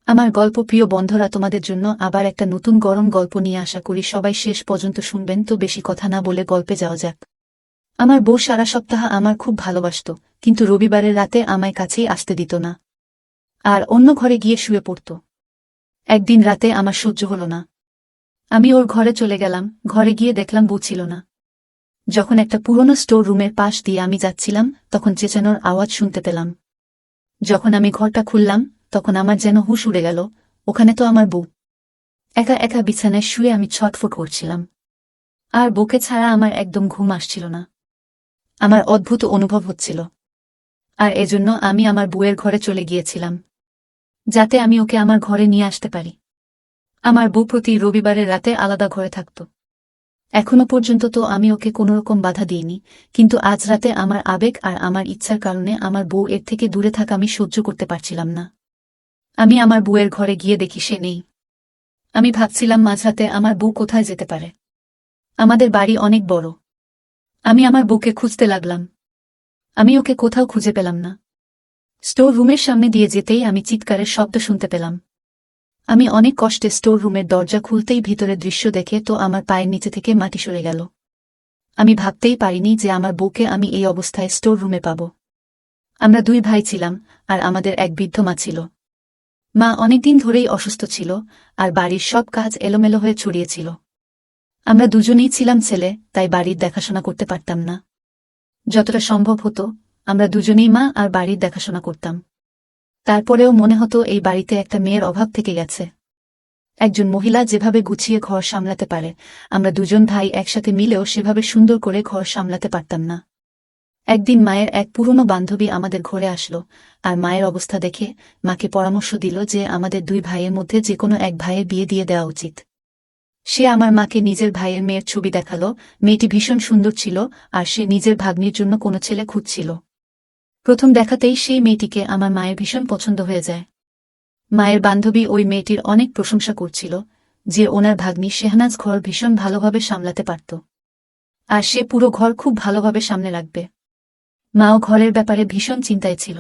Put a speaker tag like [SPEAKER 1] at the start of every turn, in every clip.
[SPEAKER 1] আমার গল্প প্রিয় বন্ধুরা, তোমাদের জন্য আবার একটা নতুন গরম গল্প নিয়ে আশা করি সবাই শেষ পর্যন্ত শুনবেন। তো বেশি কথা না বলে গল্পে যাওয়া যাক। আমার বউ সারা সপ্তাহ আমার খুব ভালোবাসত, কিন্তু রবিবারের রাতে আমায় কাছেই আসতে দিত না, আর অন্য ঘরে গিয়ে শুয়ে পড়ত। একদিন রাতে আমার সহ্য হল না। আমি ওর ঘরে চলে গেলাম। ঘরে গিয়ে দেখলাম বউ ছিল না। যখন একটা পুরনো স্টোর রুমের পাশ দিয়ে আমি যাচ্ছিলাম, তখন চেঁচানোর আওয়াজ শুনতে পেলাম। যখন আমি ঘরটা খুললাম, তখন আমার যেন হুঁশ উড়ে গেল। ওখানে তো আমার বউ, একা একা বিছানায় শুয়ে আমি ছটফট করছিলাম। আর বউকে ছাড়া আমার একদম ঘুম আসছিল না। আমার অদ্ভুত অনুভব হচ্ছিল, আর এজন্য আমি আমার বউয়ের ঘরে চলে গিয়েছিলাম, যাতে আমি ওকে আমার ঘরে নিয়ে আসতে পারি। আমার বউ প্রতি রবিবারের রাতে আলাদা ঘরে থাকত। এখনো পর্যন্ত তো আমি ওকে কোনোরকম বাধা দিইনি, কিন্তু আজ রাতে আমার আবেগ আর আমার ইচ্ছার কারণে আমার বউ এর থেকে দূরে থাকা আমি সহ্য করতে পারছিলাম না। আমি আমার বউয়ের ঘরে গিয়ে দেখি সে নেই। আমি ভাবছিলাম মাঝরাতে আমার বউ কোথায় যেতে পারে। আমাদের বাড়ি অনেক বড়। আমি আমার বউকে খুঁজতে লাগলাম। আমি ওকে কোথাও খুঁজে পেলাম না। স্টোর রুমের সামনে দিয়ে যেতেই আমি চিৎকারের শব্দ শুনতে পেলাম। আমি অনেক কষ্টে স্টোর রুমের দরজা খুলতেই ভিতরের দৃশ্য দেখে তো আমার পায়ের নিচে থেকে মাটি সরে গেল। আমি ভাবতেই পারিনি যে আমার বউকে আমি এই অবস্থায় স্টোর রুমে পাব। আমরা দুই ভাই ছিলাম, আর আমাদের এক বৃদ্ধ মা ছিল। মা অনেকদিন ধরেই অসুস্থ ছিল, আর বাড়ির সব কাজ এলোমেলো হয়ে ছড়িয়েছিল। আমরা দুজনেই ছিলাম ছেলে, তাই বাড়ির দেখাশোনা করতে পারতাম না। যতটা সম্ভব হতো আমরা দুজনেই মা আর বাড়ির দেখাশোনা করতাম। তারপরেও মনে হতো এই বাড়িতে একটা মেয়ের অভাব থেকে গেছে। একজন মহিলা যেভাবে গুছিয়ে ঘর সামলাতে পারে, আমরা দুজন ভাই একসাথে মিলেও সেভাবে সুন্দর করে ঘর সামলাতে পারতাম না। একদিন মায়ের এক পুরনো বান্ধবী আমাদের ঘরে আসলো, আর মায়ের অবস্থা দেখে মাকে পরামর্শ দিল যে আমাদের দুই ভাইয়ের মধ্যে যে কোনো এক ভাইয়ের বিয়ে দিয়ে দেওয়া উচিত। সে আমার মাকে নিজের ভাইয়ের মেয়ের ছবি দেখালো। মেয়েটি ভীষণ সুন্দর ছিল, আর সে নিজের ভাগ্নির জন্য কোনো ছেলে খুঁজছিল। প্রথম দেখাতেই সেই মেয়েটিকে আমার মায়ের ভীষণ পছন্দ হয়ে যায়। মায়ের বান্ধবী ওই মেয়েটির অনেক প্রশংসা করছিল যে ওনার ভাগ্নি শেহনাজ ঘর ভীষণ ভালোভাবে সামলাতে পারত, আর সে পুরো ঘর খুব ভালোভাবে সামনে রাখবে। মাও ঘরের ব্যাপারে ভীষণ চিন্তায় ছিল।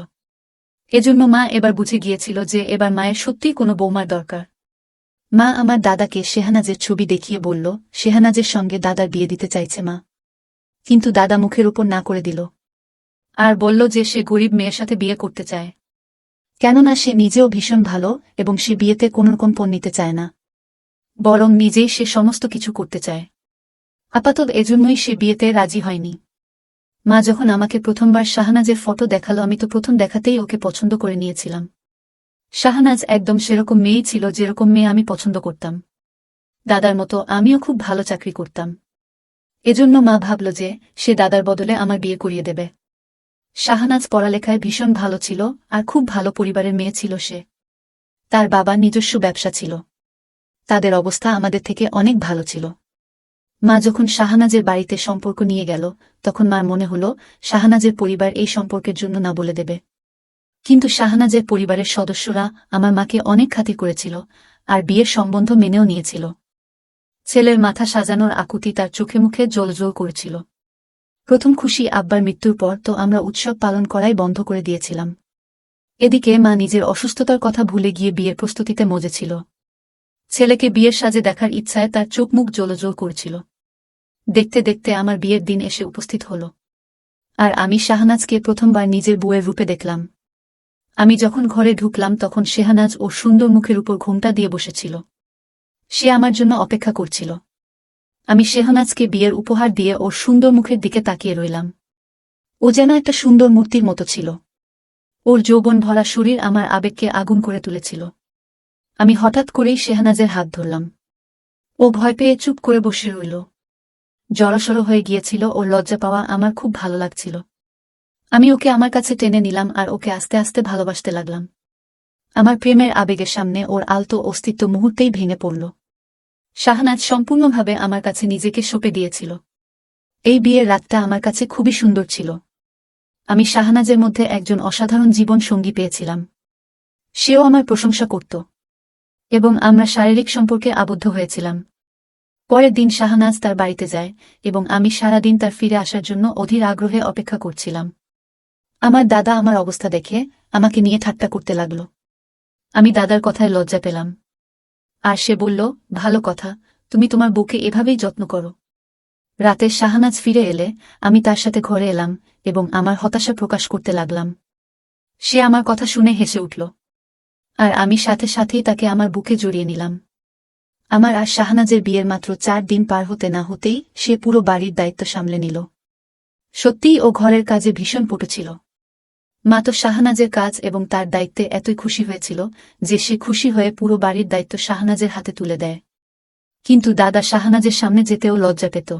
[SPEAKER 1] এজন্য মা এবার বুঝে গিয়েছিল যে এবার মায়ের সত্যিই কোনো বৌমার দরকার। মা আমার দাদাকে শেহনাজের ছবি দেখিয়ে বলল শেহনাজের সঙ্গে দাদার বিয়ে দিতে চাইছে মা। কিন্তু দাদা মুখের উপর না করে দিল, আর বলল যে সে গরিব মেয়ের সাথে বিয়ে করতে চায়, কেননা সে নিজেও ভীষণ ভালো এবং সে বিয়েতে কোনোরকম পণ নিতে চায় না, বরং নিজেই সে সমস্ত কিছু করতে চায়। আপাতত এজন্যই সে বিয়েতে রাজি হয়নি। মা যখন আমাকে প্রথমবার শাহনাজের ফটো দেখালো, আমি তো প্রথম দেখাতেই ওকে পছন্দ করে নিয়েছিলাম। শাহনাজ একদম সেরকম মেয়েই ছিল যেরকম মেয়ে আমি পছন্দ করতাম। দাদার মতো আমিও খুব ভালো চাকরি করতাম। এজন্য মা ভাবল যে সে দাদার বদলে আমার বিয়ে করিয়ে দেবে। শাহনাজ পড়ালেখায় ভীষণ ভালো ছিল, আর খুব ভালো পরিবারের মেয়ে ছিল সে। তার বাবা নিজস্ব ব্যবসা ছিল। তাদের অবস্থা আমাদের থেকে অনেক ভালো ছিল। মা যখন শাহনাজের বাড়িতে সম্পর্ক নিয়ে গেল, তখন মার মনে হল শাহনাজের পরিবার এই সম্পর্কের জন্য না বলে দেবে। কিন্তু শাহনাজের পরিবারের সদস্যরা আমার মাকে অনেক খাতির করেছিল, আর বিয়ের সম্বন্ধ মেনেও নিয়েছিল। ছেলের মাথা সাজানোর আকুতি তার চোখে মুখে জ্বলজ্বল করেছিল। প্রথম খুশি আব্বার মৃত্যুর পর তো আমরা উৎসব পালন করাই বন্ধ করে দিয়েছিলাম। এদিকে মা নিজের অসুস্থতার কথা ভুলে গিয়ে বিয়ের প্রস্তুতিতে মজেছিল। ছেলেকে বিয়ের সাজে দেখার ইচ্ছায় তার চোখ মুখ জ্বলজ্বল করছিল। দেখতে দেখতে আমার বিয়ের দিন এসে উপস্থিত হল, আর আমি শাহনাজকে প্রথমবার নিজের বউয়ের রূপে দেখলাম। আমি যখন ঘরে ঢুকলাম তখন শাহনাজ ওর সুন্দর মুখের উপর ঘোমটা দিয়ে বসেছিল। সে আমার জন্য অপেক্ষা করছিল। আমি শাহনাজকে বিয়ের উপহার দিয়ে ওর সুন্দর মুখের দিকে তাকিয়ে রইলাম। ও যেন একটা সুন্দর মূর্তির মতো ছিল। ওর যৌবন ভরা শরীর আমার আবেগকে আগুন করে তুলেছিল। আমি হঠাৎ করেই শাহনাজের হাত ধরলাম। ও ভয় পেয়ে চুপ করে বসে রইল। জড়সড় হয়ে গিয়েছিল। ওর লজ্জা পাওয়া আমার খুব ভালো লাগছিল। আমি ওকে আমার কাছে টেনে নিলাম, আর ওকে আস্তে আস্তে ভালোবাসতে লাগলাম। আমার প্রেমের আবেগের সামনে ওর আলতো অস্তিত্ব মুহূর্তেই ভেঙে পড়ল। শাহনাজ সম্পূর্ণভাবে আমার কাছে নিজেকে সঁপে দিয়েছিল। এই বিয়ের রাতটা আমার কাছে খুবই সুন্দর ছিল। আমি শাহনাজের মধ্যে একজন অসাধারণ জীবন সঙ্গী পেয়েছিলাম। সেও আমার প্রশংসা করত, এবং আমরা শারীরিক সম্পর্কে আবদ্ধ হয়েছিলাম। পরের দিন শাহনাজ তার বাড়িতে যায়, এবং আমি সারাদিন তার ফিরে আসার জন্য অধীর আগ্রহে অপেক্ষা করছিলাম। আমার দাদা আমার অবস্থা দেখে আমাকে নিয়ে ঠাট্টা করতে লাগল। আমি দাদার কথায় লজ্জা পেলাম। আর সে বলল, ভালো কথা, তুমি তোমার বউকে এভাবেই যত্ন করো। রাতে শাহনাজ ফিরে এলে আমি তার সাথে ঘরে এলাম এবং আমার হতাশা প্রকাশ করতে লাগলাম। সে আমার কথা শুনে হেসে উঠল, আর আমি সাথে সাথেই তাকে আমার বুকে জড়িয়ে নিলাম। আমার আর শাহনাজের বিয়ের মাত্র 4 দিন পার হতে না হতেই সে পুরো বাড়ির দায়িত্ব সামলে নিল। সত্যিই ও ঘরের কাজে ভীষণ পটু ছিল। মা তো শাহনাজের কাজ এবং তার দায়িত্বে এতই খুশি হয়েছিল যে সে খুশি হয়ে পুরো বাড়ির দায়িত্ব শাহনাজের হাতে তুলে দেয়। কিন্তু দাদা শাহনাজের সামনে যেতেও লজ্জা পেত,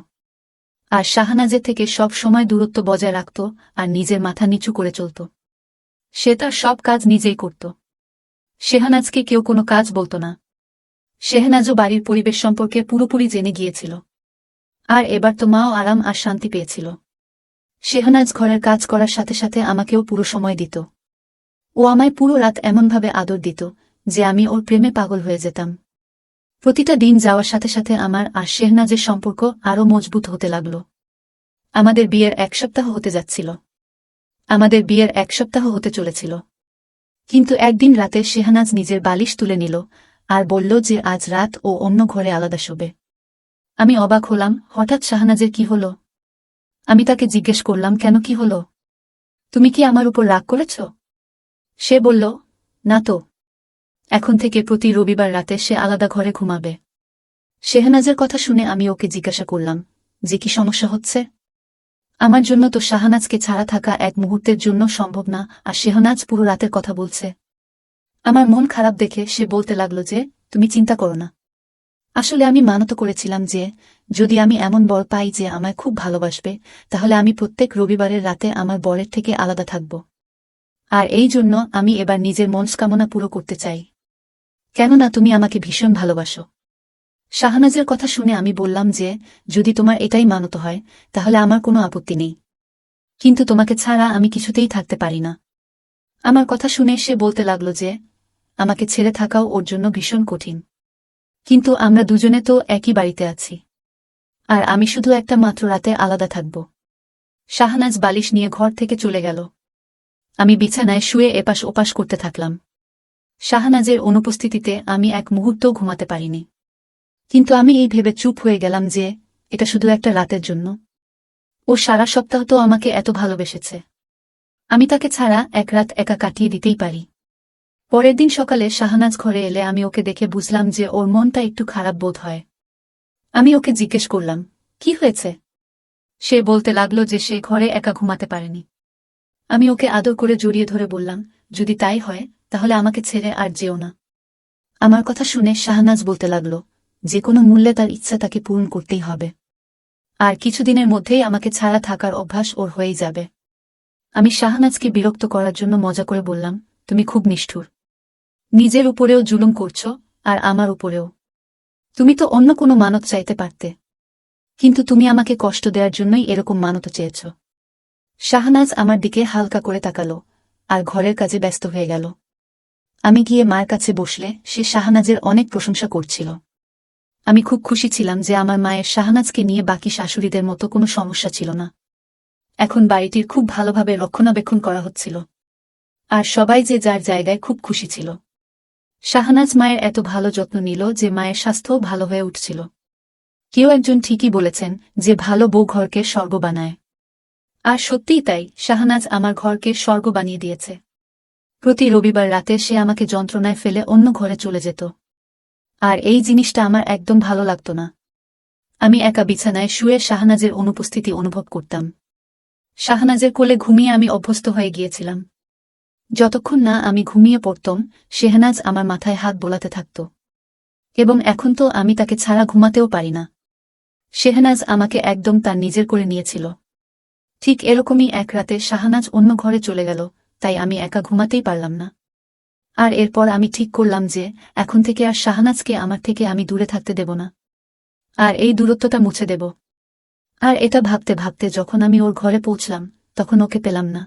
[SPEAKER 1] আর শাহনাজের থেকে সব সময় দূরত্ব বজায় রাখত আর নিজের মাথা নিচু করে চলত। সে তার সব কাজ নিজেই করত। শেহনাজকে কেউ কোনো কাজ বলত না। শেহনাজও বাড়ির পরিবেশ সম্পর্কে পুরোপুরি জেনে গিয়েছিল, আর এবার তো মাও আরাম আর শান্তি পেয়েছিল। শেহনাজ ঘরের কাজ করার সাথে সাথে আমাকেও পুরো সময় দিত। ও আমায় পুরো রাত এমনভাবে আদর দিত যে আমি ওর প্রেমে পাগল হয়ে যেতাম। প্রতিটা দিন যাওয়ার সাথে সাথে আমার আর শেহনাজের সম্পর্ক আরও মজবুত হতে লাগল। আমাদের বিয়ের 1 সপ্তাহ হতে যাচ্ছিল। আমাদের বিয়ের 1 সপ্তাহ হতে চলেছিল। কিন্তু একদিন রাতে শেহনাজ নিজের বালিশ তুলে নিল আর বলল যে আজ রাত ও অন্য ঘরে আলাদা শোবে। আমি অবাক হলাম, হঠাৎ শাহনাজের কি হল? আমি তাকে জিজ্ঞেস করলাম, কেন, কি হল? তুমি কি আমার উপর রাগ করেছ? সে বলল, না তো। এখন থেকে প্রতি রবিবার রাতে সে আলাদা ঘরে ঘুমাবে। শেহনাজের কথা শুনে আমি ওকে জিজ্ঞাসা করলাম যে কি সমস্যা হচ্ছে। আমার জন্য তো শাহনাজকে ছাড়া থাকা এক মুহূর্তের জন্য সম্ভব না, আর শেহনাজ পুরো রাতের কথা বলছে। আমার মন খারাপ দেখে সে বলতে লাগল যে তুমি চিন্তা করো না। আসলে আমি মানত করেছিলাম যে যদি আমি এমন বর পাই যে আমায় খুব ভালোবাসবে, তাহলে আমি প্রত্যেক রবিবারের রাতে আমার বরের থেকে আলাদা থাকব। আর এই জন্য আমি এবার নিজের মনস্কামনা পুরো করতে চাই। কেননা তুমি আমাকে ভীষণ ভালোবাসো। শাহনাজের কথা শুনে আমি বললাম যে যদি তোমার এটাই মানত হয় তাহলে আমার কোনো আপত্তি নেই, কিন্তু তোমাকে ছাড়া আমি কিছুতেই থাকতে পারি না। আমার কথা শুনে সে বলতে লাগল যে আমাকে ছেড়ে থাকাও ওর জন্য ভীষণ কঠিন, কিন্তু আমরা দুজনে তো একই বাড়িতে আছি, আর আমি শুধু একটা মাত্র রাতে আলাদা থাকব। শাহনাজ বালিশ নিয়ে ঘর থেকে চলে গেল। আমি বিছানায় শুয়ে এপাশ ওপাশ করতে থাকলাম। শাহনাজের অনুপস্থিতিতে আমি এক মুহূর্তও ঘুমাতে পারিনি। কিন্তু আমি এই ভেবে চুপ হয়ে গেলাম যে এটা শুধু একটা রাতের জন্য। ও সারা সপ্তাহ তো আমাকে এত ভালোবেসেছে, আমি তাকে ছাড়া এক রাত একা কাটিয়ে দিতেই পারি। পরের দিন সকালে শাহনাজ ঘরে এলে আমি ওকে দেখে বুঝলাম যে ওর মনটা একটু খারাপ বোধ হয়। আমি ওকে জিজ্ঞেস করলাম, কি হয়েছে? সে বলতে লাগলো যে সে ঘরে একা ঘুমাতে পারেনি। আমি ওকে আদর করে জড়িয়ে ধরে বললাম, যদি তাই হয় তাহলে আমাকে ছেড়ে আর যেও না। আমার কথা শুনে শাহনাজ বলতে লাগল, যে কোনো মূল্যে তার ইচ্ছা তাকে পূরণ করতেই হবে, আর কিছুদিনের মধ্যেই আমাকে ছাড়া থাকার অভ্যাস ওর হয়েই যাবে। আমি শাহনাজকে বিরক্ত করার জন্য মজা করে বললাম, তুমি খুব নিষ্ঠুর। নিজের উপরেও জুলুম করছ, আর আমার উপরেও। তুমি তো অন্য কোনো মানত চাইতে পারতে, কিন্তু তুমি আমাকে কষ্ট দেওয়ার জন্যই এরকম মানত চেয়েছ। শাহনাজ আমার দিকে হালকা করে তাকালো আর ঘরের কাজে ব্যস্ত হয়ে গেল। আমি গিয়ে মায়ের কাছে বসলে সে শাহনাজের অনেক প্রশংসা করছিল। আমি খুব খুশি ছিলাম যে আমার মায়ের শাহনাজকে নিয়ে বাকি শাশুড়িদের মতো কোনো সমস্যা ছিল না। এখন বাড়িটির খুব ভালোভাবে রক্ষণাবেক্ষণ করা হচ্ছিল, আর সবাই যে যার জায়গায় খুব খুশি ছিল। শাহনাজ মায়ের এত ভালো যত্ন নিল যে মায়ের স্বাস্থ্যও ভালো হয়ে উঠছিল। কেউ একজন ঠিকই বলেছেন যে ভালো বউ ঘরকে স্বর্গ বানায়। আর সত্যিই তাই, শাহনাজ আমার ঘরকে স্বর্গ বানিয়ে দিয়েছে। প্রতি রবিবার রাতে সে আমাকে যন্ত্রণায় ফেলে অন্য ঘরে চলে যেত, আর এই জিনিসটা আমার একদম ভালো লাগত না। আমি একা বিছানায় শুয়ে শাহনাজের অনুপস্থিতি অনুভব করতাম। শাহনাজের কোলে ঘুমিয়ে আমি অভ্যস্ত হয়ে গিয়েছিলাম। যতক্ষণ না আমি ঘুমিয়ে পড়তাম, শেহনাজ আমার মাথায় হাত বোলাতে থাকত, এবং এখন তো আমি তাকে ছাড়া ঘুমাতেও পারি না। শেহনাজ আমাকে একদম তার নিজের করে নিয়েছিল। ঠিক এরকমই এক রাতে শাহনাজ অন্য ঘরে চলে গেল, তাই আমি একা ঘুমাতেই পারলাম না। আর এরপর আমি ঠিক করলাম যে এখন থেকে আর শাহনাজকে আমার থেকে আমি দূরে থাকতে দেব না, আর এই দূরত্বটা মুছে দেব। আর এটা ভাবতে ভাবতে যখন আমি ওর ঘরে পৌঁছলাম তখন ওকে পেলাম না।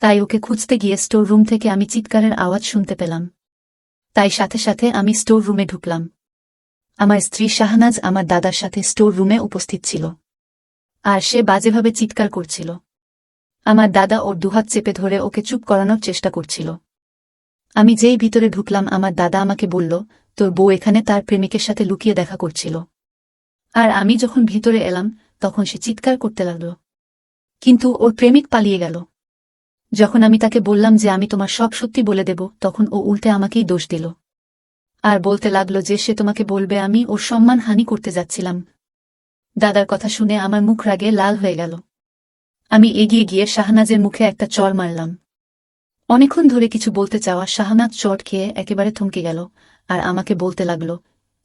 [SPEAKER 1] তাই ওকে খুঁজতে গিয়ে স্টোর রুম থেকে আমি চিৎকারের আওয়াজ শুনতে পেলাম। তাই সাথে সাথে আমি স্টোর রুমে ঢুকলাম। আমার স্ত্রী শাহনাজ আমার দাদার সাথে স্টোর রুমে উপস্থিত ছিল, আর সে বাজেভাবে চিৎকার করছিল। আমার দাদা ওর দুহাত চেপে ধরে ওকে চুপ করানোর চেষ্টা করছিল। আমি যেই ভিতরে ঢুকলাম আমার দাদা আমাকে বলল, তোর বউ এখানে তার প্রেমিকের সাথে লুকিয়ে দেখা করছিল। আর আমি যখন ভিতরে এলাম তখন সে চিৎকার করতে লাগল, কিন্তু ওর প্রেমিক পালিয়ে গেল। যখন আমি তাকে বললাম যে আমি তোমার সব সত্যি বলে দেব, তখন ও উল্টে আমাকেই দোষ দিল আর বলতে লাগল যে সে তোমাকে বলবে আমি ওর সম্মান হানি করতে যাচ্ছিলাম। দাদার কথা শুনে আমার মুখ রাগে লাল হয়ে গেল। আমি এগিয়ে গিয়ে শাহনাজের মুখে একটা চড় মারলাম। অনেকক্ষণ ধরে কিছু বলতে চাওয়া শাহনাজ চট খেয়ে একেবারে থমকে গেল আর আমাকে বলতে লাগল,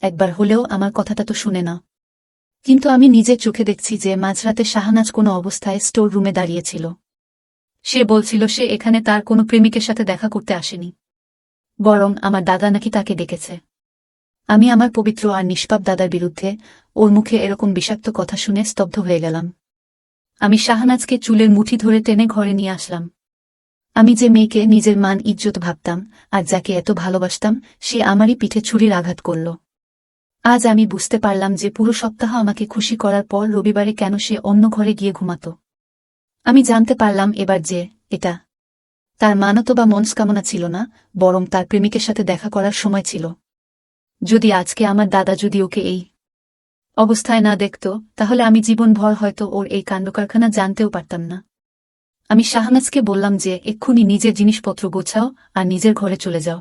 [SPEAKER 1] একবার হলেও আমার কথাটা তো শুনে না। কিন্তু আমি নিজের চোখে দেখছি যে মাঝরাতে শাহনাজ কোনো অবস্থায় স্টোর রুমে দাঁড়িয়েছিল। সে বলছিল সে এখানে তার কোনো প্রেমিকের সাথে দেখা করতে আসেনি, বরং আমার দাদা নাকি তাকে ডেকেছে। আমি আমার পবিত্র আর নিষ্পাপ দাদার বিরুদ্ধে ওর মুখে এরকম বিষাক্ত কথা শুনে স্তব্ধ হয়ে গেলাম। আমি শাহনাজকে চুলের মুঠি ধরে টেনে ঘরে নিয়ে আসলাম। আমি যে মেয়েকে নিজের মান ইজ্জত ভাবতাম আর যাকে এত ভালোবাসতাম, সে আমারই পিঠে ছুরির আঘাত করল। আজ আমি বুঝতে পারলাম যে পুরো সপ্তাহ আমাকে খুশি করার পর রবিবারে কেন সে অন্য ঘরে গিয়ে ঘুমাত। আমি জানতে পারলাম এবার যে এটা তার মানত বা মনস্কামনা ছিল না, বরং তার প্রেমিকের সাথে দেখা করার সময় ছিল। যদি আজকে আমার দাদা যদি ওকে এই অবস্থায় না দেখত, তাহলে আমি জীবনভর হয়তো ওর এই কাণ্ডকারখানা জানতেও পারতাম না। আমি শাহনাজকে বললাম যে এক্ষুনি নিজের জিনিসপত্র গোছাও আর নিজের ঘরে চলে যাও।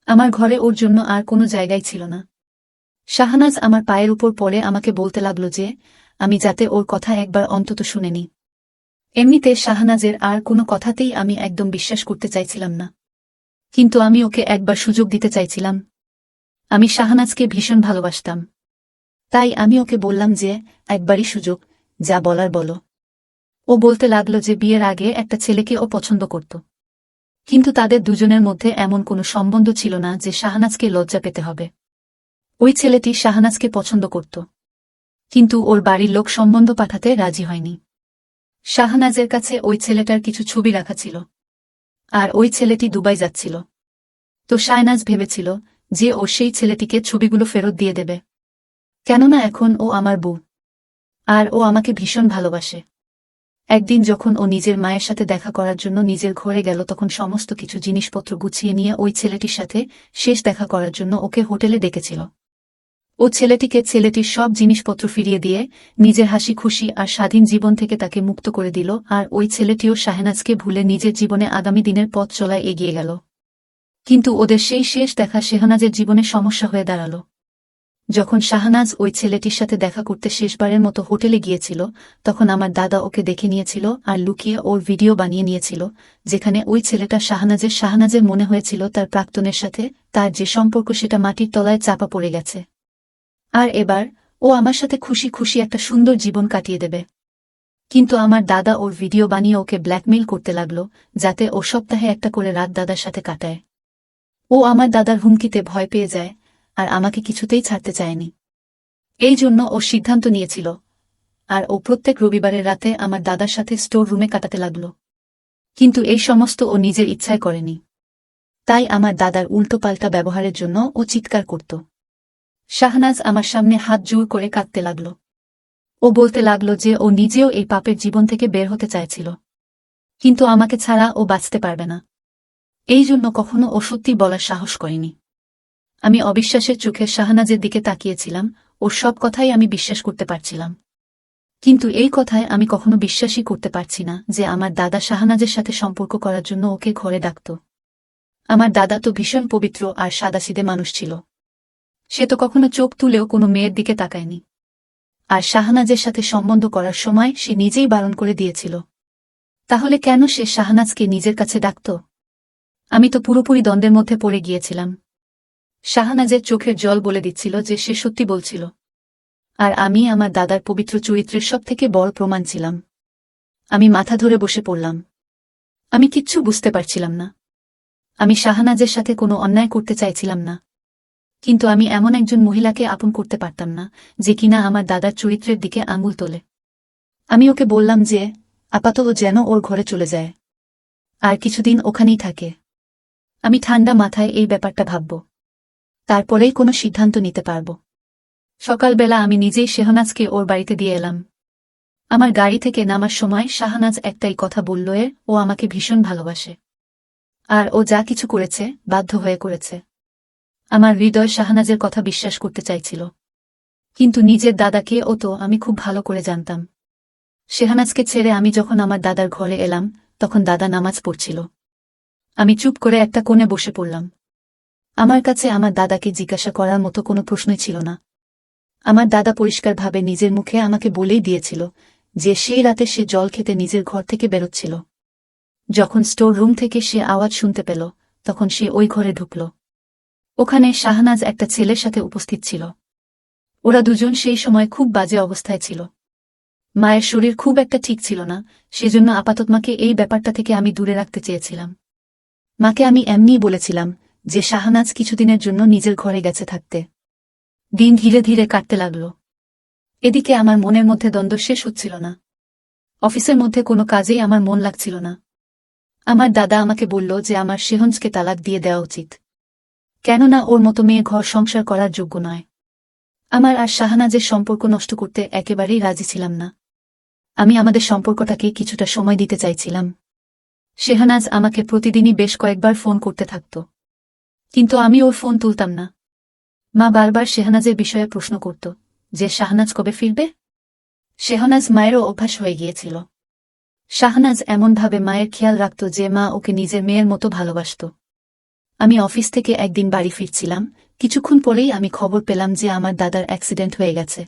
[SPEAKER 1] আমার ঘরে ওর জন্য আর কোনো জায়গাই ছিল না। শাহনাজ আমার পায়ের উপর পড়ে আমাকে বলতে লাগল যে আমি যাতে ওর কথা একবার অন্তত শুনেনি। এমনিতে শাহনাজের আর কোনো কথাতেই আমি একদম বিশ্বাস করতে চাইছিলাম না, কিন্তু আমি ওকে একবার সুযোগ দিতে চাইছিলাম। আমি শাহনাজকে ভীষণ ভালোবাসতাম, তাই আমি ওকে বললাম যে একবারই সুযোগ, যা বলার বলো। ও বলতে লাগল যে বিয়ের আগে একটা ছেলেকে ও পছন্দ করত, কিন্তু তাদের দুজনের মধ্যে এমন কোনো সম্বন্ধ ছিল না যে শাহনাজকে লজ্জা পেতে হবে। ওই ছেলেটি শাহনাজকে পছন্দ করত, কিন্তু ওর বাড়ির লোক সম্বন্ধ পাঠাতে রাজি হয়নি। শাহনাজের কাছে ওই ছেলেটার কিছু ছবি রাখা ছিল, আর ওই ছেলেটি দুবাই যাচ্ছিল। তো শাহনাজ ভেবেছিল যে ও সেই ছেলেটিকে ছবিগুলো ফেরত দিয়ে দেবে, কেননা এখন ও আমার বউ আর ও আমাকে ভীষণ ভালোবাসে। একদিন যখন ও নিজের মায়ের সাথে দেখা করার জন্য নিজের ঘরে গেল, তখন সমস্ত কিছু জিনিসপত্র গুছিয়ে নিয়ে ওই ছেলেটির সাথে শেষ দেখা করার জন্য ওকে হোটেলে ডেকেছিল। ও ছেলেটিকে ছেলেটির সব জিনিসপত্র ফিরিয়ে দিয়ে নিজের হাসি খুশি আর স্বাধীন জীবন থেকে তাকে মুক্ত করে দিল, আর ওই ছেলেটিও শাহনাজকে ভুলে নিজের জীবনে আগামী দিনের পথ চলায় এগিয়ে গেল। কিন্তু ওদের সেই শেষ দেখা শাহনাজের জীবনে সমস্যা হয়ে দাঁড়াল। যখন শাহনাজ ওই ছেলেটির সাথে দেখা করতে শেষবারের মতো হোটেলে গিয়েছিল, তখন আমার দাদা ওকে দেখে নিয়েছিল আর লুকিয়ে ওর ভিডিও বানিয়ে নিয়েছিল, যেখানে ওই ছেলেটা শাহনাজের মনে হয়েছিল তার প্রাক্তনের সাথে তার যে সম্পর্ক সেটা মাটির তলায় চাপা পড়ে গেছে। আর এবার ও আমার সাথে খুশি খুশি একটা সুন্দর জীবন কাটিয়ে দেবে। কিন্তু আমার দাদা ওর ভিডিও বানিয়ে ওকে ব্ল্যাকমেইল করতে লাগল, যাতে ও সপ্তাহে একটা করে রাত দাদার সাথে কাটায়। ও আমার দাদার হুমকিতে ভয় পেয়ে যায় আর আমাকে কিছুতেই ছাড়তে চায়নি। এই জন্য ও সিদ্ধান্ত নিয়েছিল, আর ও প্রত্যেক রবিবারের রাতে আমার দাদার সাথে স্টোর রুমে কাটাতে লাগল। কিন্তু এই সমস্ত ও নিজের ইচ্ছায় করেনি, তাই আমার দাদার উল্টোপাল্টা ব্যবহারের জন্য ও চিৎকার করত। শাহনাজ আমার সামনে হাত জোর করে কাঁদতে লাগল। ও বলতে লাগল যে ও নিজেও এই পাপের জীবন থেকে বের হতে চাইছিল, কিন্তু আমাকে ছাড়া ও বাঁচতে পারবে না। এই জন্য কখনো ও সত্যি বলার সাহস করেনি। আমি অবিশ্বাসের চোখে শাহনাজের দিকে তাকিয়েছিলাম, ওর সব কথাই আমি বিশ্বাস করতে পারছিলাম। কিন্তু এই কথায় আমি কখনো বিশ্বাসই করতে পারছি না যে আমার দাদা শাহনাজের সাথে সম্পর্ক করার জন্য ওকে ঘরে ডাকত। আমার দাদা তো ভীষণ পবিত্র আর সাদাসিধে মানুষ ছিল, সে তো কখনো চোখ তুলেও কোনো মেয়ের দিকে তাকায়নি। আর শাহনাজের সাথে সম্বন্ধ করার সময় সে নিজেই বারণ করে দিয়েছিল। তাহলে কেন সে শাহনাজকে নিজের কাছে ডাকত? আমি তো পুরোপুরি দ্বন্দ্বের মধ্যে পড়ে গিয়েছিলাম। শাহনাজের চোখের জল বলে দিচ্ছিল যে সে সত্যি বলছিল, আর আমি আমার দাদার পবিত্র চরিত্রের সবথেকে বড় প্রমাণ ছিলাম। আমি মাথা ধরে বসে পড়লাম। আমি কিচ্ছু বুঝতে পারছিলাম না। আমি শাহনাজের সাথে কোনো অন্যায় করতে চাইছিলাম না, কিন্তু আমি এমন একজন মহিলাকে আপন করতে পারতাম না যে কিনা আমার দাদার চরিত্রের দিকে আঙুল তোলে। আমি ওকে বললাম যে আপাতত যেন ওর ঘরে চলে যায় আর কিছুদিন ওখানেই থাকে। আমি ঠান্ডা মাথায় এই ব্যাপারটা ভাবব, তারপরেই কোনো সিদ্ধান্ত নিতে পারব। সকালবেলা আমি নিজেই শাহনাজকে ওর বাড়িতে দিয়ে এলাম। আমার গাড়ি থেকে নামার সময় শাহনাজ একটাই কথা বলল, ও আমাকে ভীষণ ভালোবাসে। আর ও যা কিছু করেছে বাধ্য হয়ে করেছে। আমার হৃদয় শাহনাজের কথা বিশ্বাস করতে চাইছিল, কিন্তু নিজের দাদাকে ও তো আমি খুব ভালো করে জানতাম। শাহনাজকে ছেড়ে আমি যখন আমার দাদার ঘরে এলাম, তখন দাদা নামাজ পড়ছিল। আমি চুপ করে একটা কোণে বসে পড়লাম। আমার কাছে আমার দাদাকে জিজ্ঞাসা করার মতো কোনো প্রশ্নই ছিল না। আমার দাদা পরিষ্কারভাবে নিজের মুখে আমাকে বলেই দিয়েছিল যে সেই রাতে সে জল খেতে নিজের ঘর থেকে বেরোচ্ছিল। যখন স্টোর রুম থেকে সে আওয়াজ শুনতে পেল, তখন সে ওই ঘরে ঢুকল। ওখানে শাহনাজ একটা ছেলের সাথে উপস্থিত ছিল। ওরা দুজন সেই সময় খুব বাজে অবস্থায় ছিল। মায়ের শরীর খুব একটা ঠিক ছিল না, সেজন্য আপাতত মাকে এই ব্যাপারটা থেকে আমি দূরে রাখতে চেয়েছিলাম। মাকে আমি এমনিই বলেছিলাম যে শাহনাজ কিছুদিনের জন্য নিজের ঘরে গেছে থাকতে। দিন ধীরে ধীরে কাটতে লাগল। এদিকে আমার মনের মধ্যে দ্বন্দ্ব শেষ হচ্ছিল না। অফিসের মধ্যে কোনো কাজেই আমার মন লাগছিল না। আমার দাদা আমাকে বলল যে আমার সেহঞ্জকে তালাক দিয়ে দেওয়া উচিত, কেননা ওর মতো মেয়ে ঘর সংসার করার যোগ্য নয়। আমার আর শাহনাজের সম্পর্ক নষ্ট করতে একেবারেই রাজি ছিলাম না। আমি আমাদের সম্পর্কটাকে কিছুটা সময় দিতে চাইছিলাম। শাহনাজ আমাকে প্রতিদিনই বেশ কয়েকবার ফোন করতে থাকত, কিন্তু আমি ওর ফোন তুলতাম না। মা বারবার শাহনাজের বিষয়ে প্রশ্ন করত যে শাহনাজ কবে ফিরবে। শাহনাজ মায়েরও অভ্যাস হয়ে গিয়েছিল। শাহনাজ এমনভাবে মায়ের খেয়াল রাখত যে মা ওকে নিজের মেয়ের মতো ভালোবাসত। আমি অফিস থেকে একদিন বাড়ি ফিরছিলাম, কিছুক্ষণ পরেই আমি খবর পেলাম যে আমার দাদার অ্যাক্সিডেন্ট হয়ে গেছে।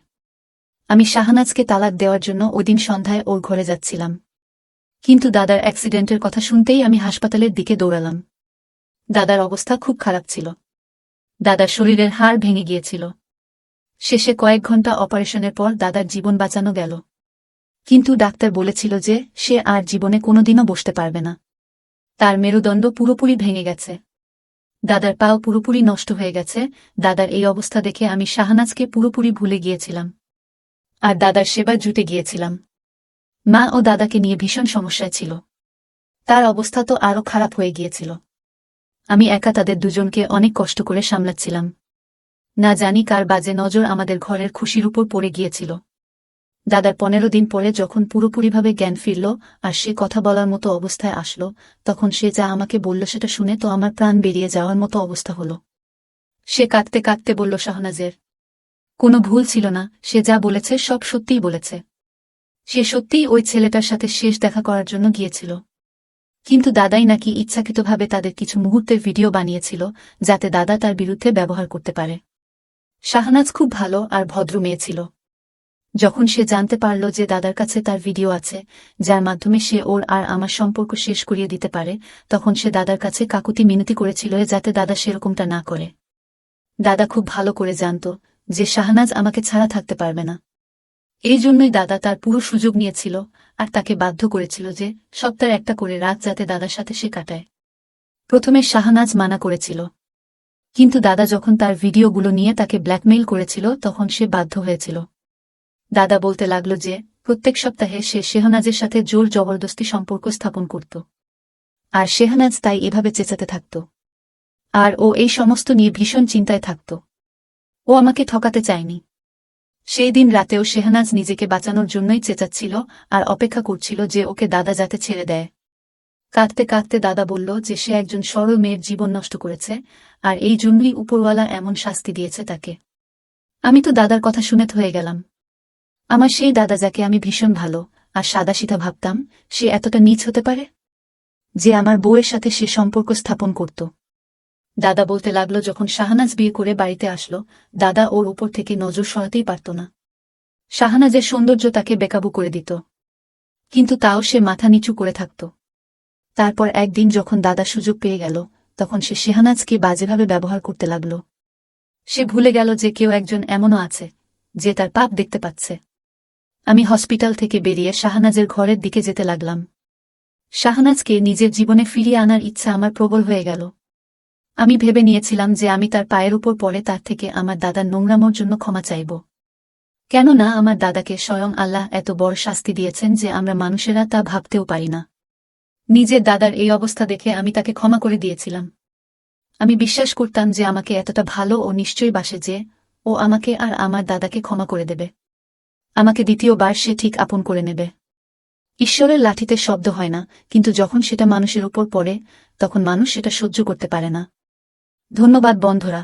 [SPEAKER 1] আমি শাহনাজকে তালাক দেওয়ার জন্য ওইদিন সন্ধ্যায় ওর ঘরে যাচ্ছিলাম, কিন্তু দাদার অ্যাক্সিডেন্টের কথা শুনতেই আমি হাসপাতালের দিকে দৌড়ালাম। দাদার অবস্থা খুব খারাপ ছিল। দাদার শরীরের হাড় ভেঙে গিয়েছিল। শেষে কয়েক ঘন্টা অপারেশনের পর দাদার জীবন বাঁচানো গেল, কিন্তু ডাক্তার বলেছিল যে সে আর জীবনে কোনোদিনও বসতে পারবে না। তার মেরুদণ্ড পুরোপুরি ভেঙে গেছে। দাদার পাও পুরোপুরি নষ্ট হয়ে গেছে। দাদার এই অবস্থা দেখে আমি শাহনাজকে পুরোপুরি ভুলে গিয়েছিলাম আর দাদার সেবা জুটে গিয়েছিলাম। মা ও দাদাকে নিয়ে ভীষণ সমস্যায় ছিল। তার অবস্থা তো আরও খারাপ হয়ে গিয়েছিল। আমি একা তাদের দুজনকে অনেক কষ্ট করে সামলাচ্ছিলাম। না জানি কার বাজে নজর আমাদের ঘরের খুশির উপর পড়ে গিয়েছিল। দাদার 15 দিন পরে যখন পুরোপুরিভাবে জ্ঞান ফিরল আর সে কথা বলার মতো অবস্থায় আসলো, তখন সে যা আমাকে বলল সেটা শুনে তো আমার প্রাণ বেরিয়ে যাওয়ার মতো অবস্থা হল। সে কাঁদতে কাঁদতে বলল শাহনাজের কোনো ভুল ছিল না, সে যা বলেছে সব সত্যিই বলেছে। সে সত্যিই ওই ছেলেটার সাথে শেষ দেখা করার জন্য গিয়েছিল, কিন্তু দাদাই নাকি ইচ্ছাকৃতভাবে তাদের কিছু মুহূর্তের ভিডিও বানিয়েছিল যাতে দাদা তার বিরুদ্ধে ব্যবহার করতে পারে। শাহনাজ খুব ভালো আর ভদ্র মেয়ে ছিল। যখন সে জানতে পারল যে দাদার কাছে তার ভিডিও আছে যার মাধ্যমে সে ওর আর আমার সম্পর্ক শেষ করিয়ে দিতে পারে, তখন সে দাদার কাছে কাকুতি মিনতি করেছিল যাতে দাদা সেরকমটা না করে। দাদা খুব ভালো করে জানত যে শাহনাজ আমাকে ছাড়া থাকতে পারবে না। এই জন্যই দাদা তার পুরো সুযোগ নিয়েছিল আর তাকে বাধ্য করেছিল যে সপ্তাহে একটা করে রাত যাতে দাদার সাথে সে কাটায়। প্রথমে শাহনাজ মানা করেছিল, কিন্তু দাদা যখন তার ভিডিওগুলো নিয়ে তাকে ব্ল্যাকমেইল করেছিল তখন সে বাধ্য হয়েছিল। দাদা বলতে লাগল যে প্রত্যেক সপ্তাহে সে শাহনাজের সাথে জোর জবরদস্তি সম্পর্ক স্থাপন করত, আর শাহনাজ তাই এভাবে চেঁচাতে থাকত। আর ও এই সমস্ত নিয়ে ভীষণ চিন্তায় থাকত। ও আমাকে ঠকাতে চায়নি। সেই দিন রাতেও শাহনাজ নিজেকে বাঁচানোর জন্যই চেঁচাচ্ছিল আর অপেক্ষা করছিল যে ওকে দাদা যাতে ছেড়ে দেয়। কাঁদতে কাঁদতে দাদা বলল যে সে একজন সরল মেয়ের জীবন নষ্ট করেছে আর এই জন্যই উপরওয়ালা এমন শাস্তি দিয়েছে তাকে। আমি তো দাদার কথা শুনে হয়ে গেলাম। আমার সেই দাদা যাকে আমি ভীষণ ভালো আর সাদাসিধা ভাবতাম, সে এতটা নীচ হতে পারে যে আমার বউয়ের সাথে সে সম্পর্ক স্থাপন করত। দাদা বলতে লাগলো যখন শাহনাজ বিয়ে করে বাড়িতে আসলো, দাদা ওর উপর থেকে নজর সরাতেই পারত না। শাহনাজের সৌন্দর্য তাকে বেকাবু করে দিত, কিন্তু তাও সে মাথা নিচু করে থাকত। তারপর একদিন যখন দাদা সুযোগ পেয়ে গেল, তখন সে শাহনাজকে বাজেভাবে ব্যবহার করতে লাগল। সে ভুলে গেল যে কেউ একজন এমনও আছে যে তার পাপ দেখতে পাচ্ছে। আমি হসপিটাল থেকে বেরিয়ে শাহনাজের ঘরের দিকে যেতে লাগলাম। শাহনাজকে নিজের জীবনে ফিরিয়ে আনার ইচ্ছা আমার প্রবল হয়ে গেল। আমি ভেবে নিয়েছিলাম যে আমি তার পায়ের উপর পড়ে তার থেকে আমার দাদার নোংরামোর জন্য ক্ষমা চাইব, কেননা আমার দাদাকে স্বয়ং আল্লাহ এত বড় শাস্তি দিয়েছেন যে আমরা মানুষেরা তা ভাবতেও পারি না। নিজের দাদার এই অবস্থা দেখে আমি তাকে ক্ষমা করে দিয়েছিলাম। আমি বিশ্বাস করতাম যে আমাকে এতটা ভালো ও নিশ্চয়ই বাসে যে ও আমাকে আর আমার দাদাকে ক্ষমা করে দেবে। আমাকে দ্বিতীয়বার সে ঠিক আপন করে নেবে। ঈশ্বরের লাঠিতে শব্দ হয় না, কিন্তু যখন সেটা মানুষের উপর পড়ে তখন মানুষ সেটা সহ্য করতে পারে না। ধন্যবাদ বন্ধুরা।